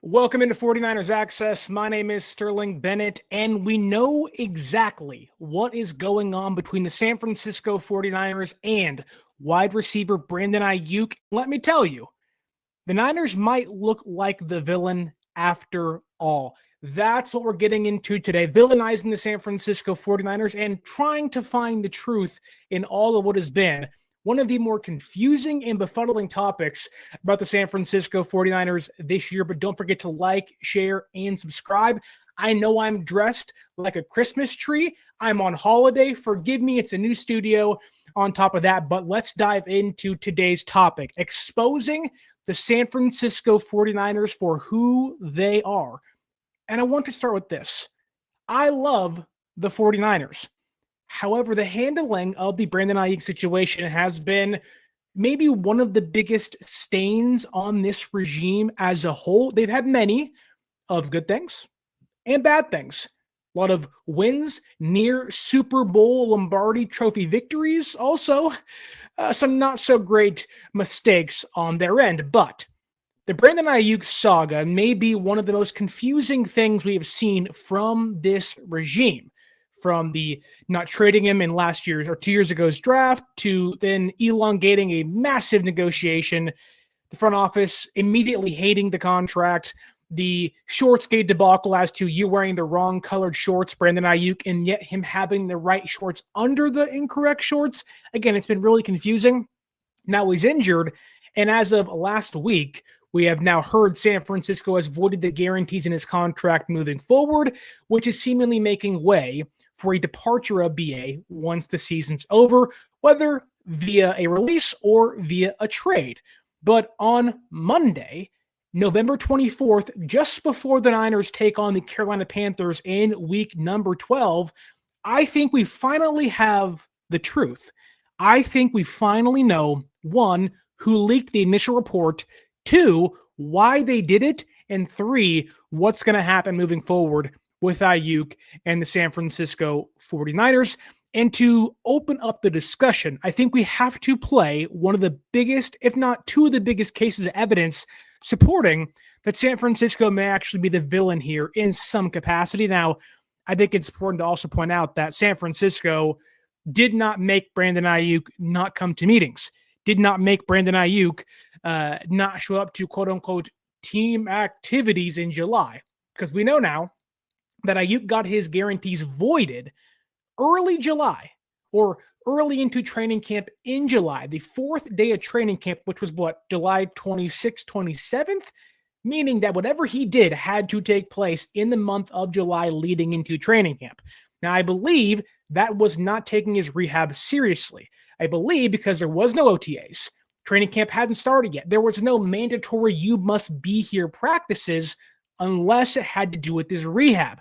Welcome into 49ers Access. My name is Sterling Bennett, and we know exactly what is going on between the San Francisco 49ers and wide receiver Brandon Aiyuk. Let me tell you, the Niners might look like the villain after all. That's what we're getting into today, villainizing the San Francisco 49ers and trying to find the truth in all of what has been one of the more confusing and befuddling topics about the San Francisco 49ers this year. But don't forget to like, share, and subscribe. I know I'm dressed like a Christmas tree. I'm on holiday. Forgive me, it's a new studio on top of that. But let's dive into today's topic, exposing the San Francisco 49ers for who they are. And I want to start with this. I love the 49ers. However, the handling of the Brandon Aiyuk situation has been maybe one of the biggest stains on this regime as a whole. They've had many of good things and bad things. A lot of wins, near Super Bowl Lombardi Trophy victories. Also, some not so great mistakes on their end. But the Brandon Aiyuk saga may be one of the most confusing things we have seen from this regime. From the not trading him in last year's or 2 years ago's draft to then elongating a massive negotiation, the front office immediately hating the contract, the Shortsgate debacle as to you wearing the wrong colored shorts, Brandon Aiyuk, and yet him having the right shorts under the incorrect shorts. Again, it's been really confusing. Now he's injured, and as of last week, we have now heard San Francisco has voided the guarantees in his contract moving forward, which is seemingly making way for a departure of BA once the season's over, whether via a release or via a trade. But on Monday, November 24th, just before the Niners take on the Carolina Panthers in week number 12, I think we finally have the truth. I think we finally know, one, who leaked the initial report, two, why they did it, and three, what's going to happen moving forward with Aiyuk and the San Francisco 49ers. And to open up the discussion, I think we have to play one of the biggest, if not two of the biggest cases of evidence supporting that San Francisco may actually be the villain here in some capacity. Now, I think it's important to also point out that San Francisco did not make Brandon Aiyuk not come to meetings, did not make Brandon Aiyuk not show up to quote-unquote team activities in July. Because we know now that Aiyuk got his guarantees voided early July or early into training camp in July, the fourth day of training camp, which was July 26th, 27th, meaning that whatever he did had to take place in the month of July leading into training camp. Now, I believe that was not taking his rehab seriously. I believe because there was no OTAs. Training camp hadn't started yet. There was no mandatory you must be here practices unless it had to do with his rehab.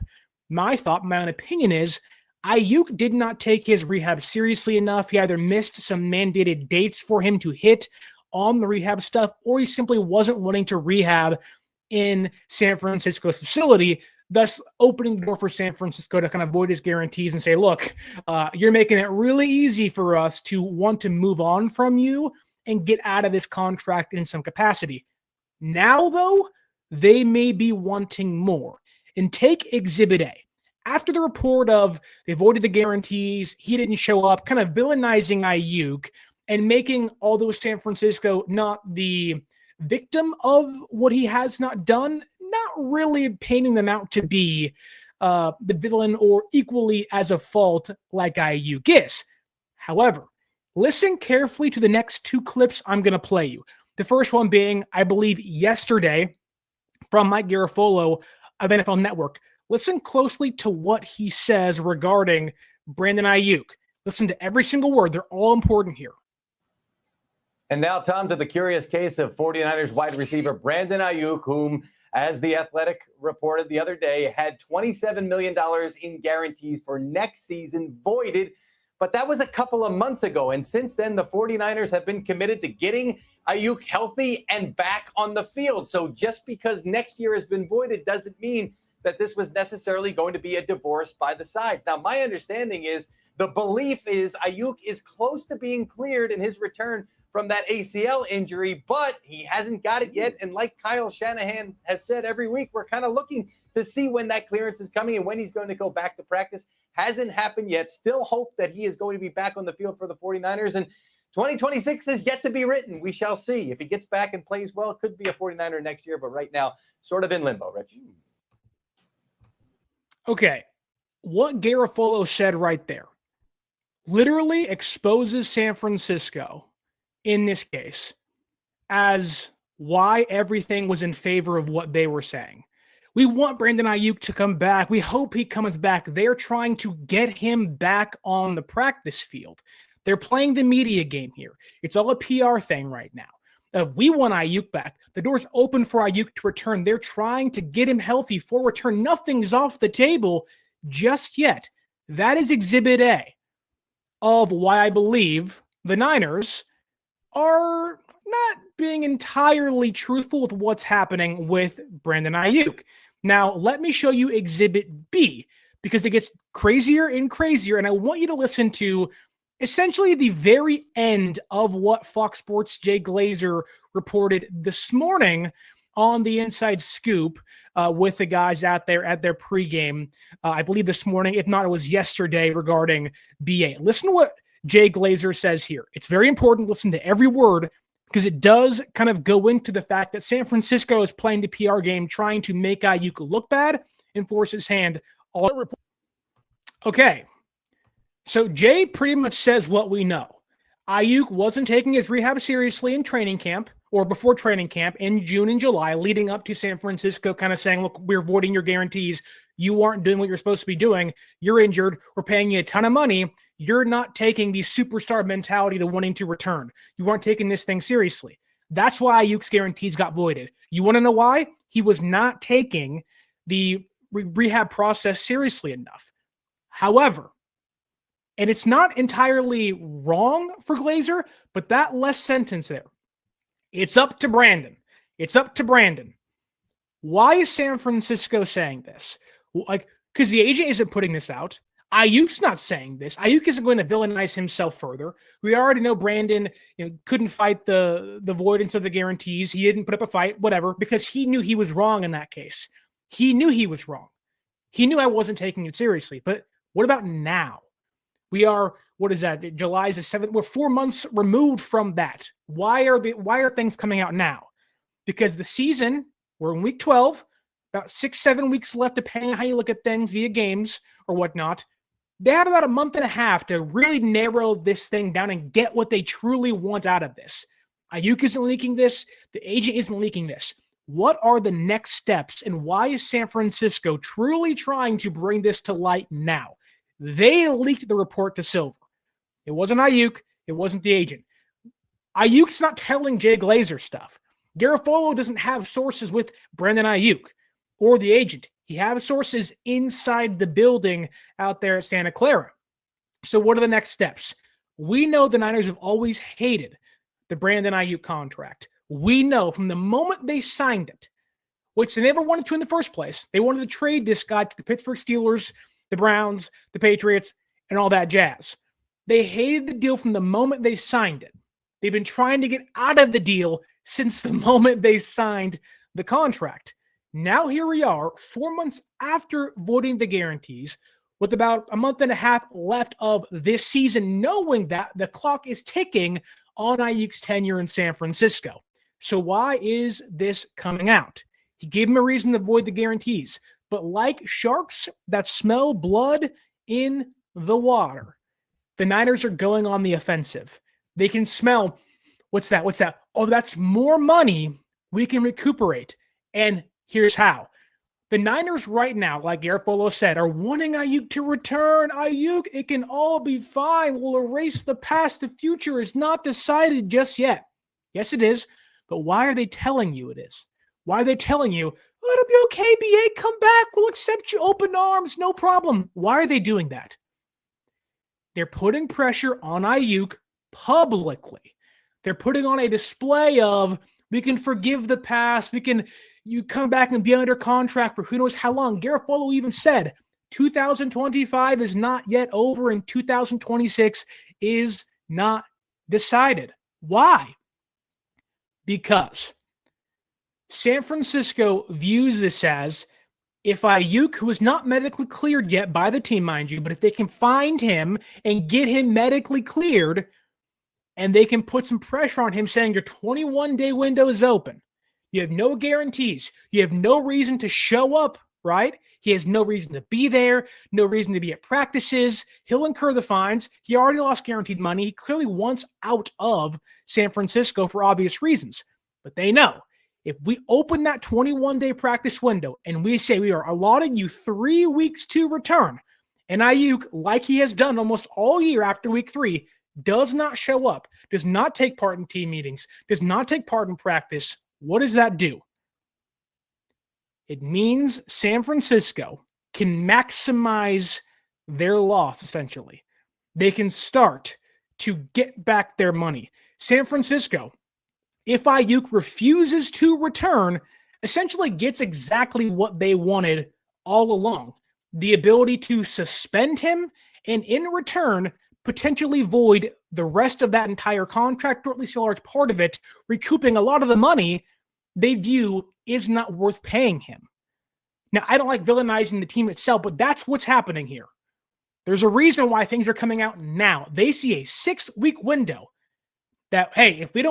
My thought, my own opinion is Aiyuk did not take his rehab seriously enough. He either missed some mandated dates for him to hit on the rehab stuff, or he simply wasn't wanting to rehab in San Francisco's facility, thus opening the door for San Francisco to kind of void his guarantees and say, look, you're making it really easy for us to want to move on from you and get out of this contract in some capacity. Now, though, they may be wanting more. And take Exhibit A. After the report of they voided the guarantees, he didn't show up, kind of villainizing Aiyuk and making although San Francisco not the victim of what he has not done, not really painting them out to be the villain or equally as a fault like Aiyuk is. However, listen carefully to the next two clips I'm going to play you. The first one being, I believe, yesterday from Mike Garafolo of NFL Network. Listen closely to what he says regarding Brandon Aiyuk. Listen to every single word. They're all important here. And now, Tom, to the curious case of 49ers wide receiver Brandon Aiyuk, whom, as The Athletic reported the other day, had $27 million in guarantees for next season voided. But that was a couple of months ago. And since then, the 49ers have been committed to getting Aiyuk healthy and back on the field. So just because next year has been voided doesn't mean that this was necessarily going to be a divorce by the sides. Now, my understanding is The belief is Aiyuk is close to being cleared in his return from that ACL injury, but he hasn't got it yet. And like Kyle Shanahan has said every week, we're kind of looking to see when that clearance is coming and when he's going to go back to practice. Hasn't happened yet. Still hope that he is going to be back on the field for the 49ers. And 2026 is yet to be written. We shall see. If he gets back and plays well, it could be a 49er next year, but right now, sort of in limbo, Rich. Okay. What Garafolo said right there literally exposes San Francisco in this case as why everything was in favor of what they were saying. We want Brandon Aiyuk to come back. We hope he comes back. They're trying to get him back on the practice field. They're playing the media game here. It's all a PR thing right now. If we want Aiyuk back, the door's open for Aiyuk to return. They're trying to get him healthy for return. Nothing's off the table just yet. That is Exhibit A of why I believe the Niners are not being entirely truthful with what's happening with Brandon Aiyuk. Now, let me show you Exhibit B, because it gets crazier and crazier, and I want you to listen to essentially the very end of what Fox Sports' Jay Glazer reported this morning on the Inside Scoop with the guys out there at their pregame, I believe this morning, if not, it was yesterday, regarding BA. Listen to what Jay Glazer says here. It's very important. Listen to every word, because it does kind of go into the fact that San Francisco is playing the PR game, trying to make Aiyuk look bad and force his hand. Okay. So Jay pretty much says what we know. Aiyuk wasn't taking his rehab seriously in training camp, or before training camp in June and July, leading up to San Francisco kind of saying, look, we're voiding your guarantees. You aren't doing what you're supposed to be doing. You're injured. We're paying you a ton of money. You're not taking the superstar mentality to wanting to return. You aren't taking this thing seriously. That's why Aiyuk's guarantees got voided. You want to know why? He was not taking the rehab process seriously enough. However, and it's not entirely wrong for Glazer, but that last sentence there, it's up to Brandon. It's up to Brandon. Why is San Francisco saying this? Like, because the agent isn't putting this out. Aiyuk's not saying this. Aiyuk isn't going to villainize himself further. We already know Brandon, couldn't fight the voidance of the guarantees. He didn't put up a fight, whatever, because he knew he was wrong in that case. He knew he was wrong. He knew I wasn't taking it seriously. But what about now? We are, what is that? July is the 7th. We're 4 months removed from that. Why are things coming out now? Because the season, we're in week 12, about 6-7 weeks left, depending on how you look at things via games or whatnot. They had about a month and a half to really narrow this thing down and get what they truly want out of this. Aiyuk isn't leaking this. The agent isn't leaking this. What are the next steps, and why is San Francisco truly trying to bring this to light now? They leaked the report to Silver. It wasn't Aiyuk. It wasn't the agent. Aiyuk's not telling Jay Glazer stuff. Garafolo doesn't have sources with Brandon Aiyuk or the agent. He has sources inside the building out there at Santa Clara. So what are the next steps? We know the Niners have always hated the Brandon Aiyuk contract. We know from the moment they signed it, which they never wanted to in the first place. They wanted to trade this guy to the Pittsburgh Steelers, the Browns, the Patriots, and all that jazz. They hated the deal from the moment they signed it. They've been trying to get out of the deal since the moment they signed the contract. Now here we are, 4 months after voiding the guarantees, with about a month and a half left of this season, knowing that the clock is ticking on Aiyuk's tenure in San Francisco. So why is this coming out? He gave him a reason to void the guarantees. But like sharks that smell blood in the water, the Niners are going on the offensive. They can smell, what's that? Oh, that's more money we can recuperate. And here's how. The Niners right now, like Garafolo said, are wanting Aiyuk to return. Aiyuk, it can all be fine. We'll erase the past. The future is not decided just yet. Yes, it is. But why are they telling you it is? Why are they telling you, oh, it'll be okay, BA, come back. We'll accept you open arms. No problem. Why are they doing that? They're putting pressure on Aiyuk publicly. They're putting on a display of, we can forgive the past. You come back and be under contract for who knows how long. Garafolo even said, 2025 is not yet over and 2026 is not decided. Why? Because San Francisco views this as, if Aiyuk, who is not medically cleared yet by the team, mind you, but if they can find him and get him medically cleared, and they can put some pressure on him saying your 21-day window is open, you have no guarantees, you have no reason to show up, right? He has no reason to be there, no reason to be at practices. He'll incur the fines. He already lost guaranteed money. He clearly wants out of San Francisco for obvious reasons. But they know, if we open that 21-day practice window and we say we are allotting you 3 weeks to return, and Aiyuk, like he has done almost all year after week 3, does not show up, does not take part in team meetings, does not take part in practice, what does that do? It means San Francisco can maximize their loss, essentially. They can start to get back their money. San Francisco, if Aiyuk refuses to return, essentially gets exactly what they wanted all along. The ability to suspend him and in return, potentially void the rest of that entire contract, or at least a large part of it, recouping a lot of the money they view is not worth paying him. Now, I don't like villainizing the team itself, but that's what's happening here. There's a reason why things are coming out now. They see a 6-week window that, hey, if we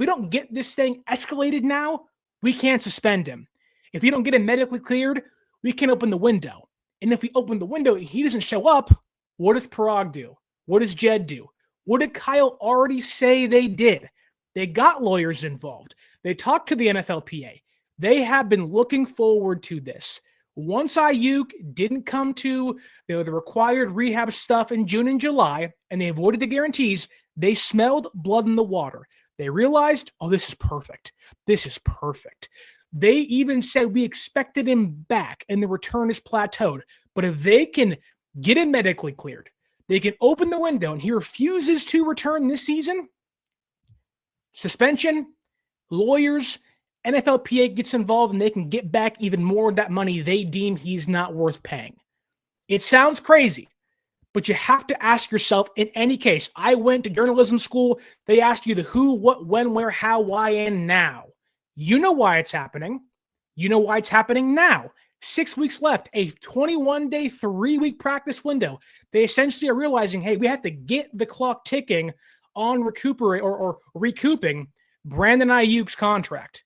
don't get this thing escalated now, we can't suspend him. If we don't get him medically cleared, we can open the window. And if we open the window and he doesn't show up, what does Parag do? What does Jed do? What did Kyle already say they did? They got lawyers involved. They talked to the NFLPA. They have been looking forward to this. Once Aiyuk didn't come to the required rehab stuff in June and July, and they avoided the guarantees, they smelled blood in the water. They realized, oh, this is perfect. This is perfect. They even said we expected him back, and the return is plateaued. But if they can get him medically cleared, they can open the window, and he refuses to return this season, suspension, lawyers, NFLPA gets involved, and they can get back even more of that money they deem he's not worth paying. It sounds crazy, but you have to ask yourself in any case. I went to journalism school. They asked you the who, what, when, where, how, why, and now. You know why it's happening. You know why it's happening now. 6 weeks left, a 21-day, 3-week practice window. They essentially are realizing, hey, we have to get the clock ticking on recouping Brandon Aiyuk's contract.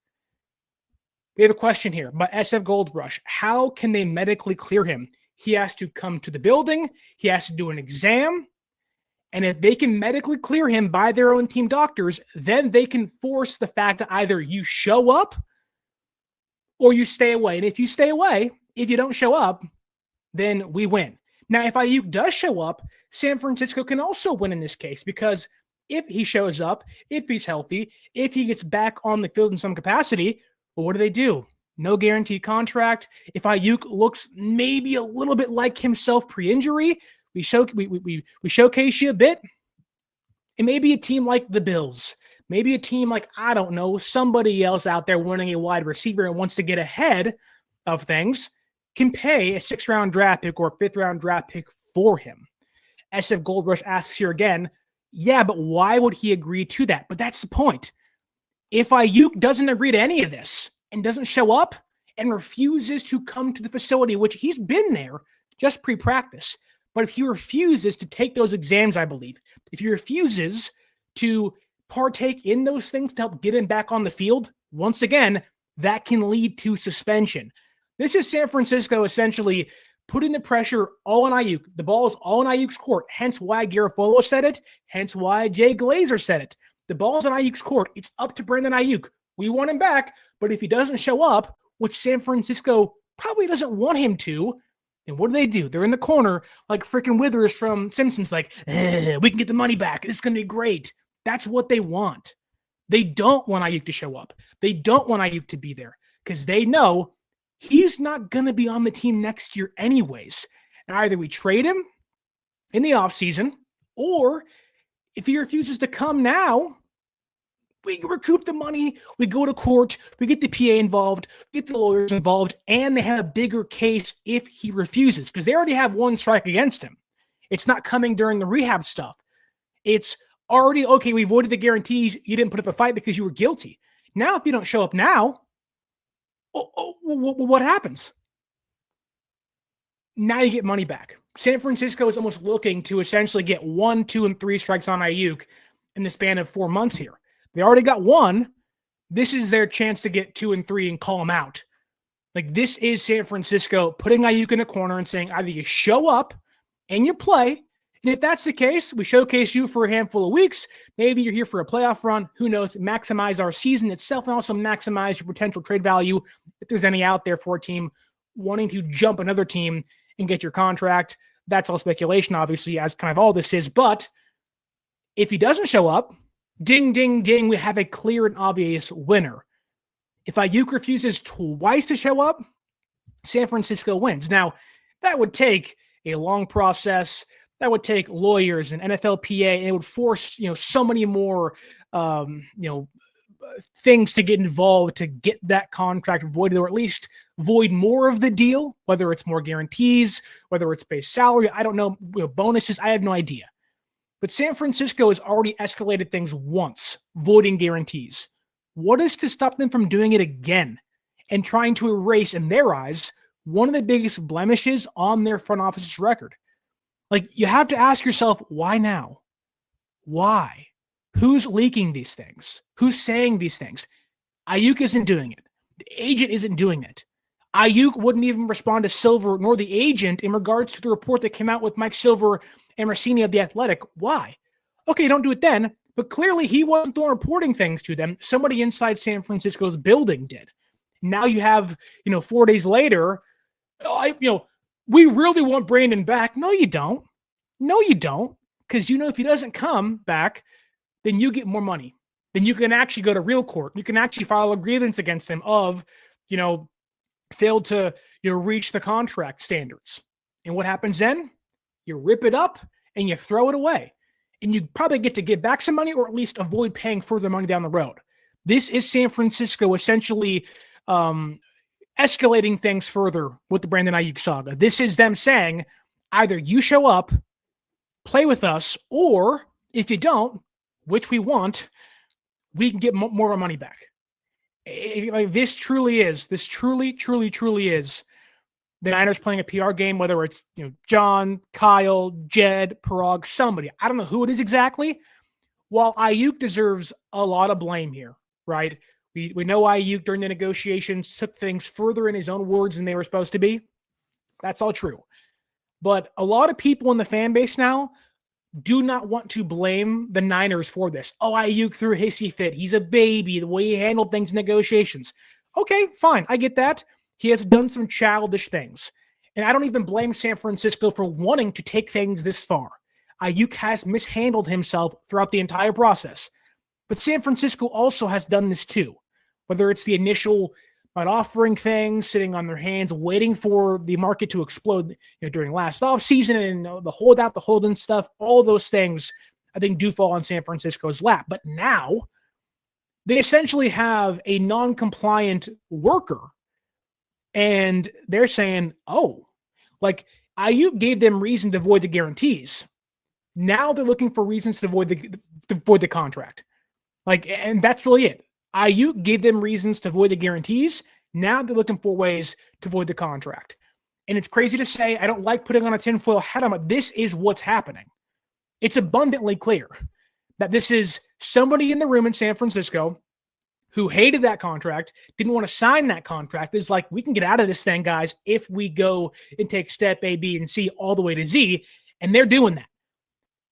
We have a question here by SF Goldrush. How can they medically clear him? He has to come to the building. He has to do an exam. And if they can medically clear him by their own team doctors, then they can force the fact that either you show up or you stay away. And if you stay away, if you don't show up, then we win. Now, if Aiyuk does show up, San Francisco can also win in this case, because if he shows up, if he's healthy, if he gets back on the field in some capacity, well, what do? No guaranteed contract. If Aiyuk looks maybe a little bit like himself pre-injury, we showcase you a bit. And maybe a team like the Bills, maybe a team like, I don't know, somebody else out there wanting a wide receiver and wants to get ahead of things, can pay a 6th-round draft pick or a 5th-round draft pick for him. SF Goldrush asks here again, yeah, but why would he agree to that? But that's the point. If Aiyuk doesn't agree to any of this and doesn't show up and refuses to come to the facility, which he's been there just pre-practice, but if he refuses to take those exams, I believe, if he refuses to partake in those things to help get him back on the field, once again, that can lead to suspension. This is San Francisco essentially putting the pressure all on Aiyuk. The ball is all in Aiyuk's court, hence why Garafolo said it, hence why Jay Glazer said it. The ball's on Aiyuk's court. It's up to Brandon Aiyuk. We want him back, but if he doesn't show up, which San Francisco probably doesn't want him to, then what do? They're in the corner like freaking Withers from Simpsons, like, we can get the money back. This is going to be great. That's what they want. They don't want Aiyuk to show up. They don't want Aiyuk to be there because they know he's not going to be on the team next year anyways. And either we trade him in the offseason, or if he refuses to come now, we recoup the money, we go to court, we get the PA involved, we get the lawyers involved, and they have a bigger case if he refuses, because they already have one strike against him. It's not coming during the rehab stuff. It's already, okay, we voided the guarantees, you didn't put up a fight because you were guilty. Now, if you don't show up now, what happens? Now you get money back. San Francisco is almost looking to essentially get 1, 2, and 3 strikes on Aiyuk in the span of 4 months here. They already got 1. This is their chance to get 2 and 3 and call him out. Like, this is San Francisco putting Aiyuk in a corner and saying either you show up and you play, and if that's the case, we showcase you for a handful of weeks. Maybe you're here for a playoff run. Who knows? Maximize our season itself and also maximize your potential trade value if there's any out there for a team wanting to jump another team and get your contract. That's all speculation, obviously, as kind of all this is. But if he doesn't show up, ding, ding, ding, we have a clear and obvious winner. If Aiyuk refuses twice to show up, San Francisco wins. Now, that would take a long process. That would take lawyers and NFLPA, and it would force, so many more, things to get involved to get that contract voided, or at least void more of the deal, whether it's more guarantees, whether it's base salary. I don't know, bonuses. I have no idea. But San Francisco has already escalated things once, voiding guarantees. What is to stop them from doing it again and trying to erase, in their eyes, one of the biggest blemishes on their front office's record? Like, you have to ask yourself, why now? Why? Who's leaking these things? Who's saying these things? Aiyuk isn't doing it. The agent isn't doing it. Aiyuk wouldn't even respond to Silver nor the agent in regards to the report that came out with Mike Silver and Rossini of The Athletic. Why? Okay, don't do it then. But clearly he wasn't the one reporting things to them. Somebody inside San Francisco's building did. Now you have, 4 days later, we really want Brandon back. No, you don't. No, you don't. Because if he doesn't come back, then you get more money. Then you can actually go to real court. You can actually file a grievance against him of, failed to, reach the contract standards. And what happens then? You rip it up and you throw it away. And you probably get to give back some money, or at least avoid paying further money down the road. This is San Francisco essentially escalating things further with the Brandon Aiyuk saga. This is them saying, either you show up, play with us, or if you don't, which we want, we can get more of our money back. This truly is the Niners playing a PR game, whether it's John, Kyle, Jed, Parag, somebody. I don't know who it is exactly. While Aiyuk deserves a lot of blame here, right? We know Aiyuk during the negotiations took things further in his own words than they were supposed to be. That's all true. But a lot of people in the fan base now do not want to blame the Niners for this. Oh, Aiyuk threw a hissy fit. He's a baby, the way he handled things in negotiations. Okay, fine. I get that. He has done some childish things. And I don't even blame San Francisco for wanting to take things this far. Aiyuk has mishandled himself throughout the entire process. But San Francisco also has done this too. Whether it's the initial not offering things, sitting on their hands, waiting for the market to explode during last offseason, and the holdout, the hold-in stuff, all those things I think do fall on San Francisco's lap. But now they essentially have a non-compliant worker. And they're saying, Aiyuk gave them reason to void the guarantees. Now they're looking for reasons to void the contract. And that's really it. Aiyuk gave them reasons to void the guarantees. Now they're looking for ways to void the contract. And it's crazy to say, I don't like putting on a tinfoil hat on it. This is what's happening. It's abundantly clear that this is somebody in the room in San Francisco who hated that contract, didn't want to sign that contract, is like, we can get out of this thing, guys, if we go and take step A, B, and C all the way to Z. And they're doing that.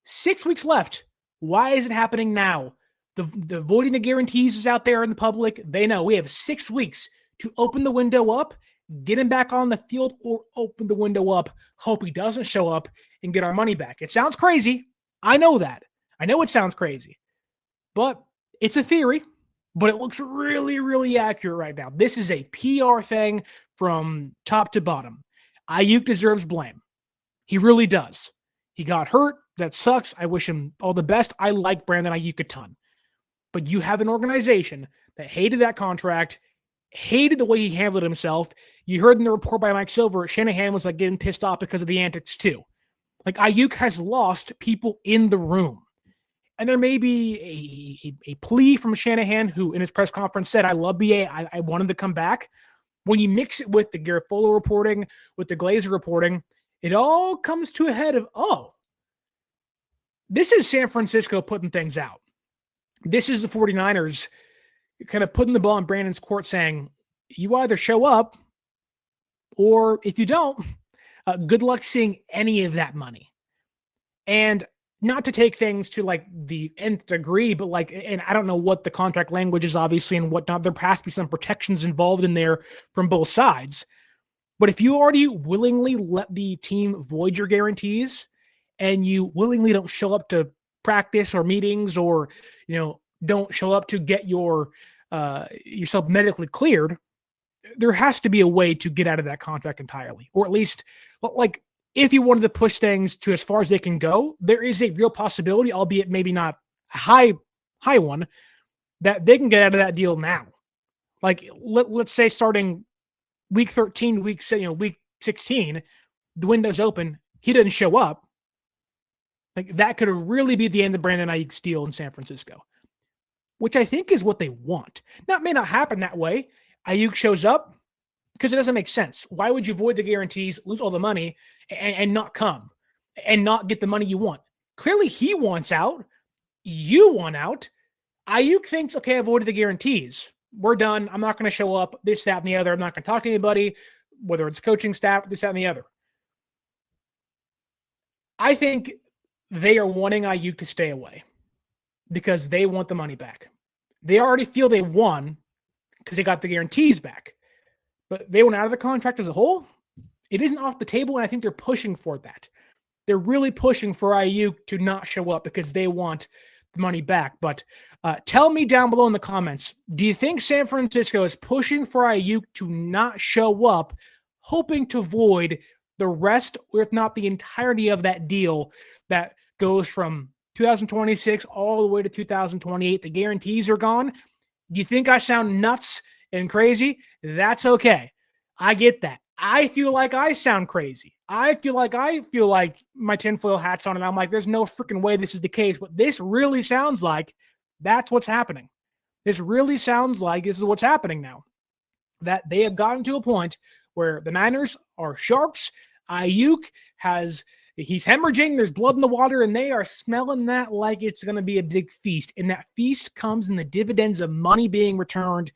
6 weeks left. Why is it happening now? The voiding the guarantees is out there in the public. They know we have 6 weeks to open the window up, get him back on the field, or open the window up, hope he doesn't show up, and get our money back. It sounds crazy. I know that. I know it sounds crazy. But it's a theory. But it looks really, really accurate right now. This is a PR thing from top to bottom. Aiyuk deserves blame. He really does. He got hurt. That sucks. I wish him all the best. I like Brandon Aiyuk a ton. But you have an organization that hated that contract, hated the way he handled himself. You heard in the report by Mike Silver, Shanahan was like getting pissed off because of the antics too. Like Aiyuk has lost people in the room. And there may be a plea from Shanahan, who in his press conference said, I love BA. I wanted to come back. When you mix it with the Garafolo reporting, with the Glazer reporting, it all comes to a head of, oh, this is San Francisco putting things out. This is the 49ers kind of putting the ball in Brandon's court saying, you either show up or if you don't, good luck seeing any of that money. And not to take things to like the nth degree, but like, and I don't know what the contract language is obviously and whatnot. There has to be some protections involved in there from both sides. But if you already willingly let the team void your guarantees and you willingly don't show up to practice or meetings or, don't show up to get yourself medically cleared, there has to be a way to get out of that contract entirely. Or at least, like, if you wanted to push things to as far as they can go, there is a real possibility, albeit maybe not a high one, that they can get out of that deal now. Like, let's say starting week 13, week 16, the window's open, he doesn't show up. Like, that could really be the end of Brandon Aiyuk's deal in San Francisco, which I think is what they want. Now, it may not happen that way. Aiyuk shows up because it doesn't make sense. Why would you void the guarantees, lose all the money, and not come and not get the money you want? Clearly, he wants out. You want out. Aiyuk thinks, okay, I voided the guarantees. We're done. I'm not going to show up, this, that, and the other. I'm not going to talk to anybody, whether it's coaching staff, this, that, and the other. I think they are wanting Aiyuk to stay away because they want the money back. They already feel they won because they got the guarantees back. But they went out of the contract as a whole. It isn't off the table, and I think they're pushing for that. They're really pushing for Aiyuk to not show up because they want the money back. But tell me down below in the comments, do you think San Francisco is pushing for Aiyuk to not show up, hoping to void the rest, or if not the entirety of that deal that goes from 2026 all the way to 2028? The guarantees are gone. Do you think I sound nuts and crazy? That's okay. I get that. I feel like I sound crazy. I feel like my tinfoil hat's on and I'm like, there's no freaking way this is the case. But this really sounds like that's what's happening. This really sounds like this is what's happening now. That they have gotten to a point where the Niners are sharks. Aiyuk he's hemorrhaging. There's blood in the water, and they are smelling that like it's going to be a big feast. And that feast comes in the dividends of money being returned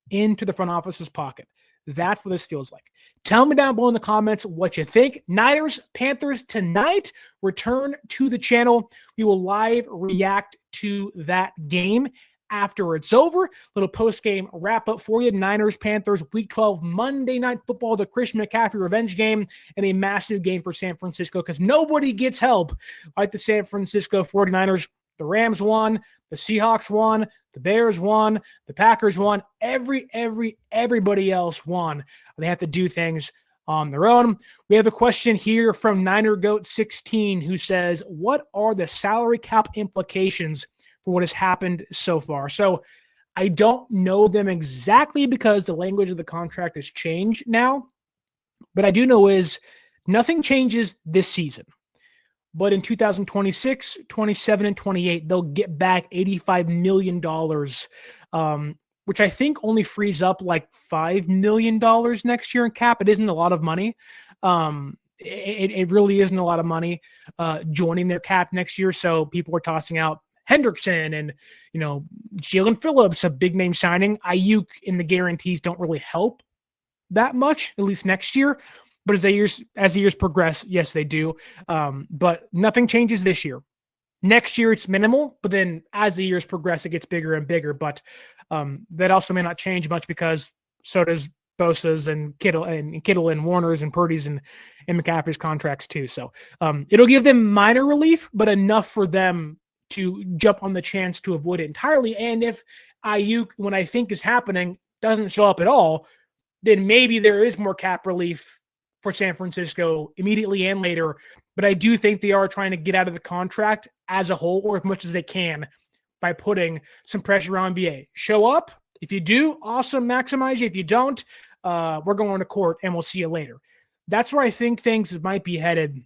into the front office's pocket. That's what this feels like. Tell me down below in the comments what you think. Niners, Panthers tonight. Return to the channel. We will live react to that game after it's over. Little post-game wrap-up for you. Niners, Panthers, Week 12, Monday Night Football, the Christian McCaffrey revenge game, and a massive game for San Francisco because nobody gets help like the San Francisco 49ers. The Rams won. The Seahawks won. The Bears won. The Packers won. Everybody else won. They have to do things on their own. We have a question here from NinerGoat16 who says, what are the salary cap implications for what has happened so far? So I don't know them exactly because the language of the contract has changed now. But I do know is nothing changes this season. But in 2026, 27, and 28, they'll get back $85 million, which I think only frees up like $5 million next year in cap. It isn't a lot of money. It really isn't a lot of money joining their cap next year. So people are tossing out Hendrickson and, Jalen Phillips, a big name signing. Aiyuk in the guarantees don't really help that much, at least next year. But as the years progress, yes, they do. But nothing changes this year. Next year, it's minimal. But then as the years progress, it gets bigger and bigger. But that also may not change much because so does Bosa's and Kittle and Warner's and Purdy's and McCaffrey's contracts too. So it'll give them minor relief, but enough for them to jump on the chance to avoid it entirely. And if Aiyuk, when I think is happening, doesn't show up at all, then maybe there is more cap relief for San Francisco immediately and later. But I do think they are trying to get out of the contract as a whole or as much as they can by putting some pressure on NBA. Show up. If you do, awesome, maximize you. If you don't, we're going to court and we'll see you later. That's where I think things might be headed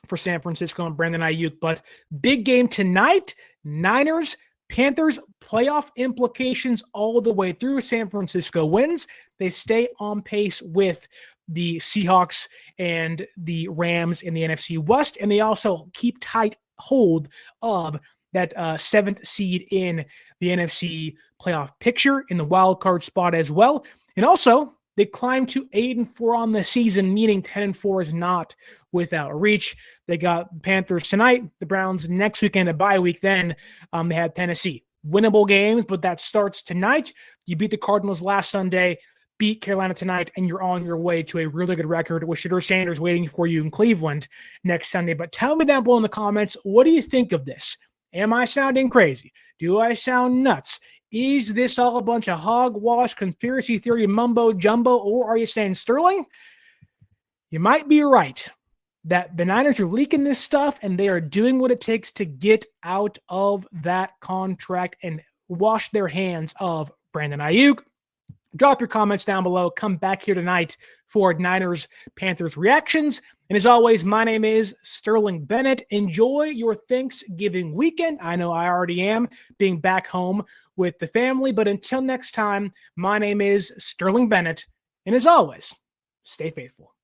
for San Francisco and Brandon Aiyuk. But big game tonight, Niners, Panthers, playoff implications all the way through. San Francisco wins. They stay on pace with the Seahawks and the Rams in the NFC West, and they also keep tight hold of that seventh seed in the NFC playoff picture in the wild card spot as well. And also, they climb to 8-4 on the season, meaning 10-4 is not without reach. They got Panthers tonight, the Browns next weekend, a bye week. Then they had Tennessee. Winnable games, but that starts tonight. You beat the Cardinals last Sunday, beat Carolina tonight, and you're on your way to a really good record with Shedeur Sanders waiting for you in Cleveland next Sunday. But tell me down below in the comments, what do you think of this? Am I sounding crazy? Do I sound nuts? Is this all a bunch of hogwash, conspiracy theory, mumbo jumbo, or are you saying, Sterling, you might be right that the Niners are leaking this stuff and they are doing what it takes to get out of that contract and wash their hands of Brandon Aiyuk? Drop your comments down below. Come back here tonight for Niners Panthers reactions. And as always, my name is Sterling Bennett. Enjoy your Thanksgiving weekend. I know I already am, being back home with the family. But until next time, my name is Sterling Bennett. And as always, stay faithful.